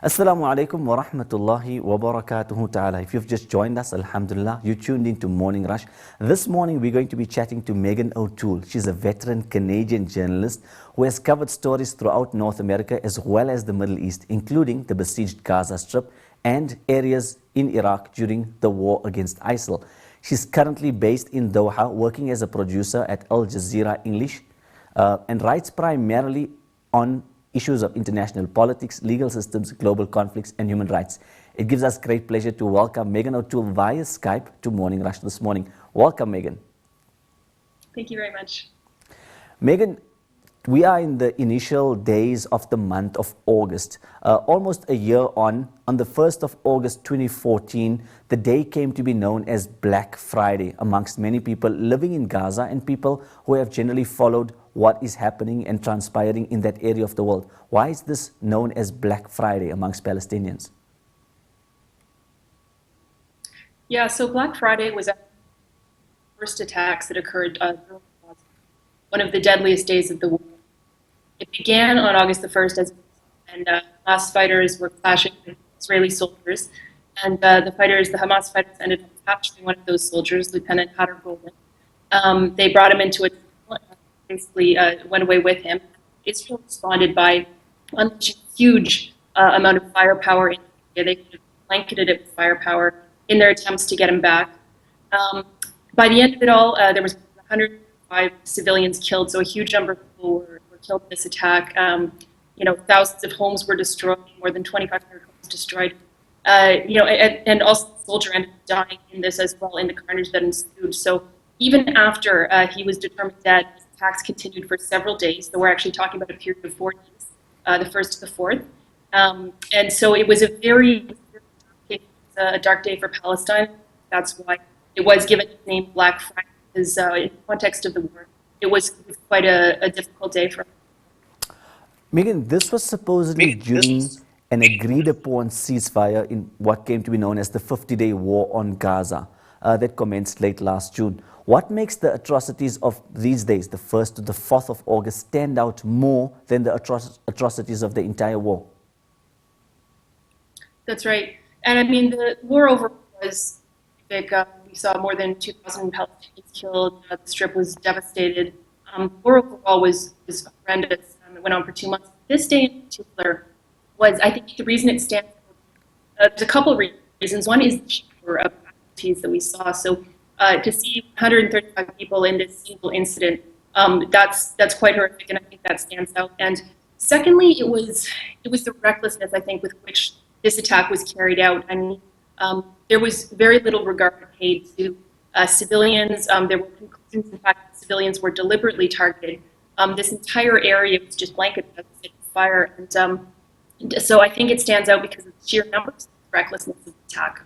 Assalamu alaikum wa rahmatullahi wa barakatuhu ta'ala. If you've just joined us, alhamdulillah, you tuned into Morning Rush. This morning we're going to be chatting to Megan OToole. She's a veteran Canadian journalist who has covered stories throughout North America as well as the Middle East, including the besieged Gaza Strip and areas in Iraq during the war against ISIL. She's currently based in Doha, working as a producer at Al Jazeera English, and writes primarily on issues of international politics, legal systems, global conflicts, and human rights. It gives us great pleasure to welcome Megan OToole via Skype to Morning Rush this morning. Welcome, Megan. Thank you very much. Megan, we are in the initial days of the month of August. Almost a year on the 1st of August 2014, the day came to be known as Black Friday amongst many people living in Gaza and people who have generally followed what is happening and transpiring in that area of the world. Why is this known as Black Friday amongst Palestinians? Yeah, so Black Friday was the first attacks that occurred one of the deadliest days of the war. It began on August the 1st and Hamas fighters were clashing with Israeli soldiers. And the Hamas fighters ended up capturing one of those soldiers, Lieutenant Hader Golden. They brought him into a basically went away with him. Israel responded by unleashing a huge amount of firepower in Syria. They could have blanketed it with firepower in their attempts to get him back. By the end of it all, there was 105 civilians killed, so a huge number of people were killed in this attack. Thousands of homes were destroyed, more than 2,500 homes destroyed. And also the soldier ended up dying in this as well, in the carnage that ensued. So even after he was determined dead, attacks continued for several days. So we're actually talking about a period of 4 days, the 1st to the 4th. And so it was a very dark day for Palestine. That's why it was given the name Black Friday, because in the context of the war, it was quite a difficult day for them. Megan, this was supposedly during an agreed upon ceasefire in what came to be known as the 50-day war on Gaza that commenced late last June. What makes the atrocities of these days, the 1st to the 4th of August, stand out more than the atrocities of the entire war? That's right. And I mean, the war overall was big. We saw more than 2,000 Palestinians killed. The Strip was devastated. The war overall was horrendous. It went on for 2 months. This day in particular was, I think, the reason it stands out. There's a couple of reasons. One is the number of casualties that we saw. So to see 135 people in this single incident, that's quite horrific, and I think that stands out. And secondly, it was the recklessness, I think, with which this attack was carried out. I mean, there was very little regard paid to civilians. There were conclusions, in fact, that civilians were deliberately targeted. This entire area was just blanketed with fire, and so I think it stands out because of the sheer numbers, recklessness of the attack.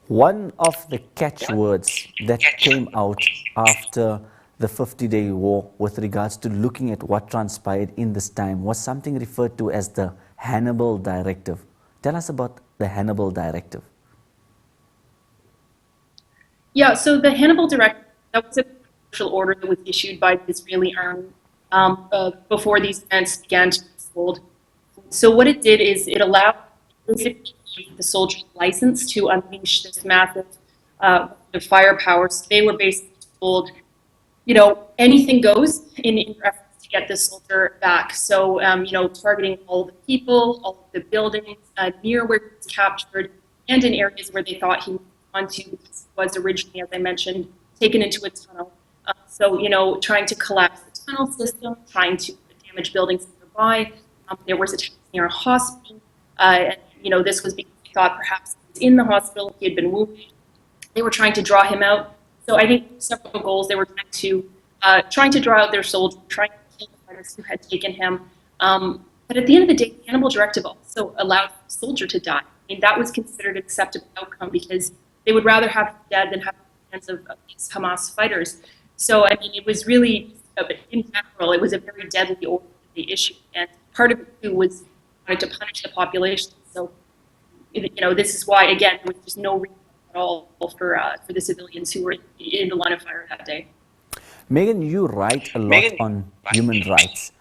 One of the catchwords that came out after the 50-day war with regards to looking at what transpired in this time was something referred to as the Hannibal Directive. Tell us about the Hannibal Directive. Yeah, so the Hannibal Directive, that was a special order that was issued by the Israeli army before these events began to unfold. So what it did is it allowed the soldiers license to unleash this massive firepower. So they were basically told, anything goes in reference to get this soldier back. So, targeting all the people, all of the buildings near where he was captured, and in areas where they thought he was on to, because he was originally, as I mentioned, taken into a tunnel. Trying to collapse the tunnel system, trying to damage buildings nearby. There was attacks near a hospital. This was because they thought perhaps he was in the hospital, he had been wounded. They were trying to draw him out. So I think several goals. They were trying to draw out their soldier, trying to kill the fighters who had taken him. But at the end of the day, the Hannibal Directive also allowed the soldier to die. I mean, that was considered an acceptable outcome because they would rather have him dead than have the hands of these Hamas fighters. So, I mean, it was really, in general, it was a very deadly order that they issued. And part of it, too, was wanted to punish the population. So, this is why, again, there was just no reason at all for the civilians who were in the line of fire that day. Megan, you write a lot on human rights.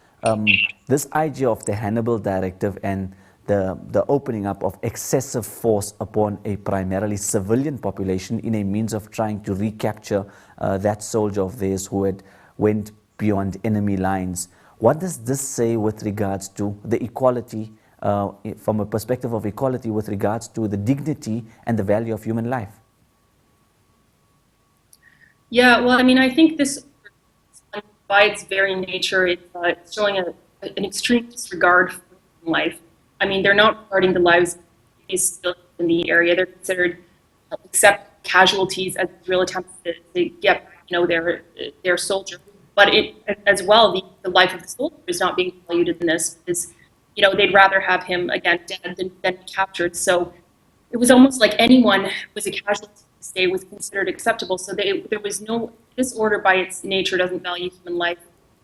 This idea of the Hannibal Directive and the opening up of excessive force upon a primarily civilian population in a means of trying to recapture that soldier of theirs who had went beyond enemy lines. What does this say with regards to the equality, from a perspective of equality with regards to the dignity and the value of human life? Yeah, well, I mean, I think this, by its very nature, it's showing an extreme disregard for human life. I mean, they're not regarding the lives of these civilians in the area. They're considered accept casualties as Israel attempts to get, their soldier. But as well, the life of the soldier is not being valued in this because, they'd rather have him again dead than captured. So it was almost like anyone who was a casualty this day was considered acceptable. So there was this order by its nature doesn't value human life.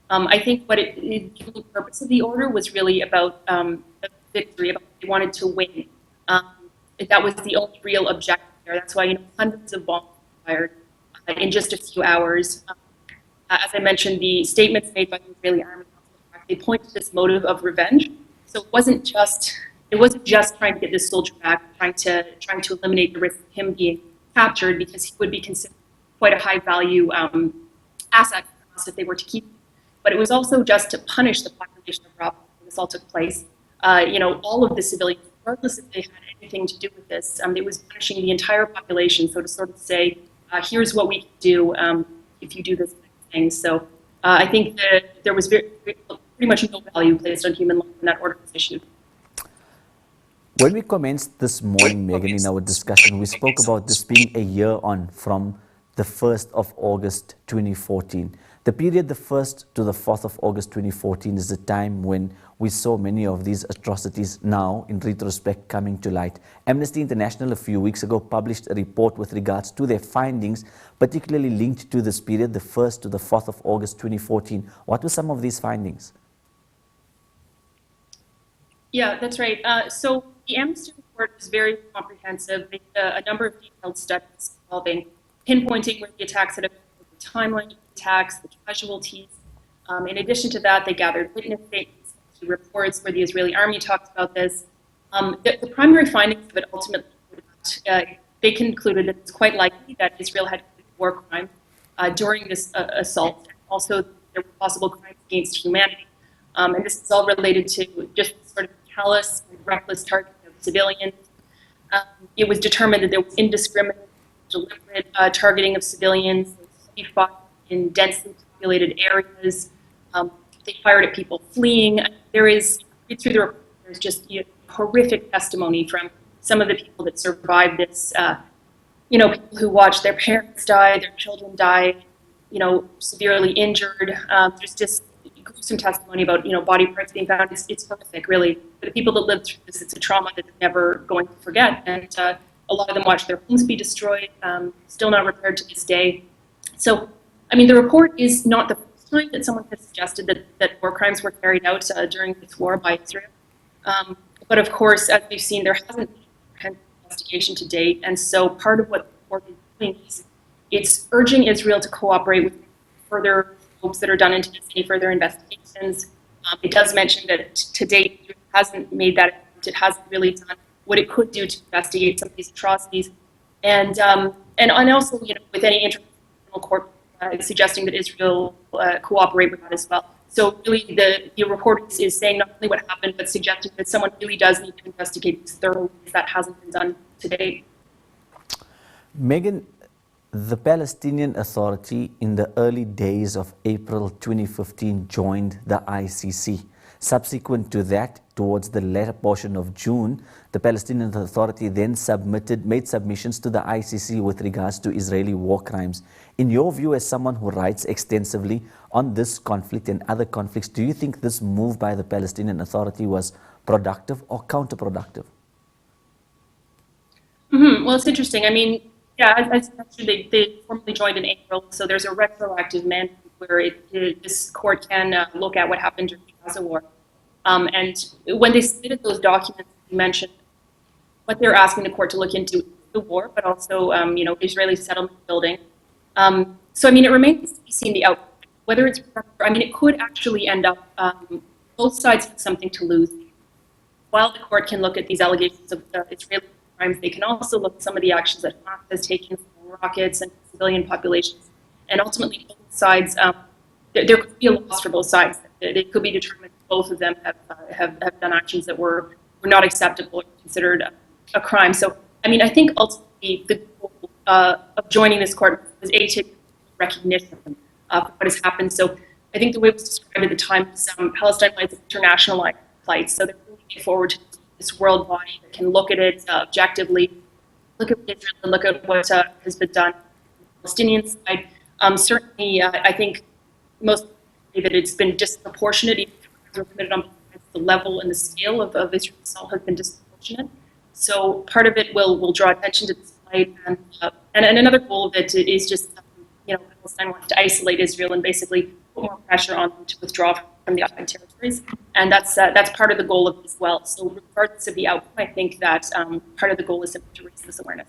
I think what the purpose of the order was really about victory, about they wanted to win. That was the only real objective there. That's why hundreds of bombs were fired in just a few hours. As I mentioned, the statements made by the Israeli army, they point to this motive of revenge. So it wasn't just trying to get this soldier back, trying to eliminate the risk of him being captured because he would be considered quite a high value asset for us if they were to keep him. But it was also just to punish the population of Rafah when this all took place. All of the civilians, regardless if they had anything to do with this, it was punishing the entire population. So to sort of say, here's what we can do if you do this kind of thing. So I think that there was pretty much no value placed on human life when that order was issued. When we commenced this morning, Megan, in our discussion, we spoke about this being a year on from the 1st of August 2014. The period the 1st to the 4th of August 2014 is the time when we saw many of these atrocities now, in retrospect, coming to light. Amnesty International a few weeks ago published a report with regards to their findings, particularly linked to this period, the 1st to the 4th of August 2014. What were some of these findings? Yeah, that's right. So the Amnesty report is very comprehensive. They did a number of detailed studies involving pinpointing where the attacks had occurred, the timeline of the attacks, the casualties. In addition to that, they gathered witness statements, reports where the Israeli army talked about this. The primary findings of it ultimately were that they concluded that it's quite likely that Israel had committed war crimes during this assault. Also, there were possible crimes against humanity. And this is all related to just sort of callous and reckless targeting of civilians. It was determined that there was indiscriminate, deliberate targeting of civilians. They fought in densely populated areas. They fired at people fleeing. Through the report, there's just horrific testimony from some of the people that survived this. People who watched their parents die, their children die, severely injured. There's just some testimony about body parts being found. It's horrific, really. For the people that lived through this, it's a trauma that they're never going to forget. And a lot of them watched their homes be destroyed, still not repaired to this day. So, I mean, the report is not the first time that someone has suggested that war crimes were carried out during this war by Israel. But of course, as we've seen, there hasn't been an investigation to date. And so part of what the report is doing is it's urging Israel to cooperate with further scopes that are done into this, any further investigations. It does mention that to date, it hasn't made that, it hasn't really done what it could do to investigate some of these atrocities. And also, with any international court suggesting that Israel cooperate with that as well. So really, the report is saying not only what happened, but suggesting that someone really does need to investigate this thoroughly, because that hasn't been done to date. Megan, the Palestinian Authority in the early days of April 2015 joined the ICC. Subsequent to that, towards the latter portion of June, the Palestinian Authority then made submissions to the ICC with regards to Israeli war crimes. In your view, as someone who writes extensively on this conflict and other conflicts, do you think this move by the Palestinian Authority was productive or counterproductive? Well, it's interesting. I mean, yeah, as mentioned, they formally joined in April, so there's a retroactive mandate where this court can look at what happened during the Gaza war. And when they submitted those documents, you mentioned what they're asking the court to look into the war, but also, Israeli settlement building. So, I mean, it remains to be seen the outcome. Whether it's, it could actually end up, both sides have something to lose. while the court can look at these allegations of Israeli crimes, they can also look at some of the actions that Hamas has taken, rockets and civilian populations, and ultimately both sides. There could be a loss for both sides. It could be determined that both of them have done actions that were not acceptable or considered a crime. So, I mean, I think ultimately the goal of joining this court was to recognition for what has happened. So, I think the way it was described at the time was Palestine wants internationalized flights. So they're looking forward to this world body that can look at it objectively, look at Israel, and look at what has been done on the Palestinian side. Certainly, I think most say that it's been disproportionate. Even if crimes were committed on both sides, the level and the scale of Israel's assault has been disproportionate. So part of it will draw attention to this fight, and another goal of it is just Palestine wants to isolate Israel and basically put more pressure on them to withdraw from the occupied territories, and that's part of the goal of it as well. So regardless of the outcome, I think that part of the goal is simply to raise this awareness.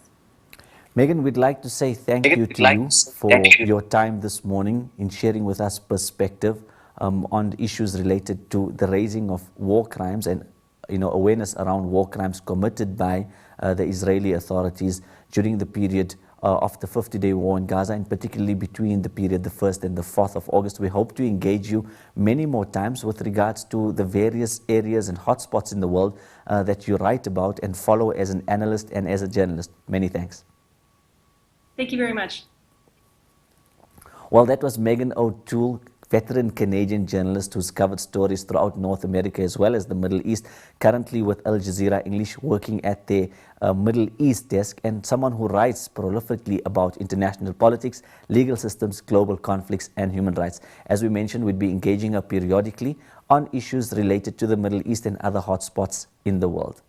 Megan, we'd like to say thank you to you for your time this morning in sharing with us perspective on issues related to the raising of war crimes and awareness around war crimes committed by the Israeli authorities during the period of the 50-day war in Gaza, and particularly between the period the 1st and the 4th of August. We hope to engage you many more times with regards to the various areas and hotspots in the world that you write about and follow as an analyst and as a journalist. Many thanks. Thank you very much. Well, that was Megan OToole, veteran Canadian journalist who's covered stories throughout North America as well as the Middle East, currently with Al Jazeera English, working at their Middle East desk, and someone who writes prolifically about international politics, legal systems, global conflicts, and human rights. As we mentioned, we'd be engaging her periodically on issues related to the Middle East and other hotspots in the world.